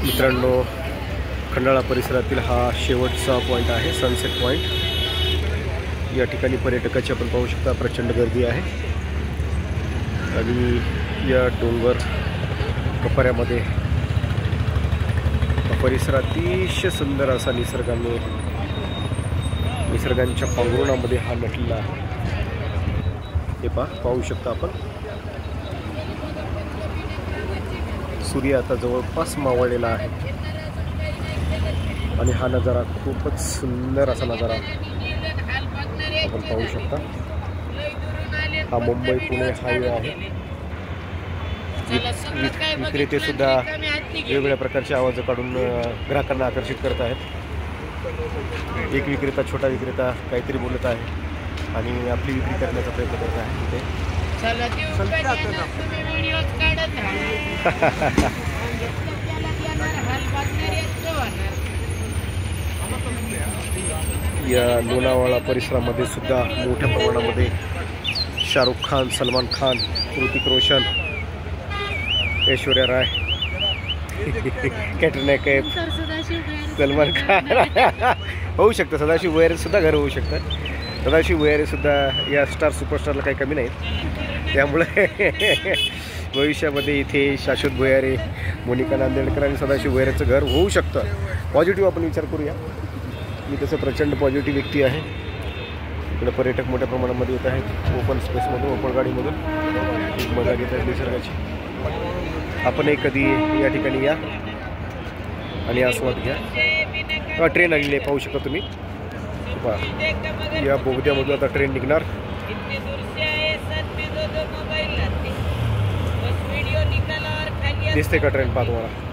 मित्रांनो, खंडाळा परिसरातील हा शेवटचा पॉईंट आहे, सनसेट पॉईंट। या ठिकाणी पर्यटकाची आपण पाहू शकता प्रचंड गर्दी आहे आणि या डोंगर कपाऱ्यामध्ये परिसर अतिशय सुंदर असा निसर्गांच्या पांघरुणामध्ये हा नटलेला आहे। हे पाहू शकता आपण, सूर्य आता जवळपास मावळलेला आहे आणि हा नजारा खूपच सुंदर असा नजारा आपण पाहू शकता। हा मुंबई पुणे हायवे आहे। विक्रेते सुद्धा वेगवेगळ्या प्रकारचे आवाज काढून ग्राहकांना आकर्षित करत आहेत। एक विक्रेता, छोटा विक्रेता काहीतरी बोलत आहे आणि आपली विक्री करण्याचा प्रयत्न करत आहे। या लोणावळा परिसरामध्ये सुद्धा मोठ्या प्रमाणामध्ये शाहरुख खान, सलमान खान, ऋतिक रोशन, ऐश्वर्या राय, कॅटरीना कैफ, सलमान खान होऊ शकतं। सदाशिव भुयारी सुद्धा घर होऊ शकतं। सदाशिव भुयारी सुद्धा या स्टार सुपरस्टारला काही कमी नाहीत, त्यामुळे भविष्यामध्ये इथे शाश्वत भुयारी, मोनिका नांदेडकर आणि सदाशिव भुयारीचं घर होऊ शकतं। पॉझिटिव्ह आपण विचार करूया। मी तसं प्रचंड पॉझिटिव्ह व्यक्ती आहे। इकडे पर्यटक मोठ्या प्रमाणामध्ये येत आहेत, ओपन स्पेसमधून, ओपन गाडीमधून मजा घेत आहेत निसर्गाची। आपणही कधी या ठिकाणी या आणि आस्वाद घ्या। ट्रेन आलेली आहे, पाहू शकता तुम्ही। या बोगद्यामधून आता ट्रेन निघणार। दिसते का ट्रेन? पाहा तुम्हाला।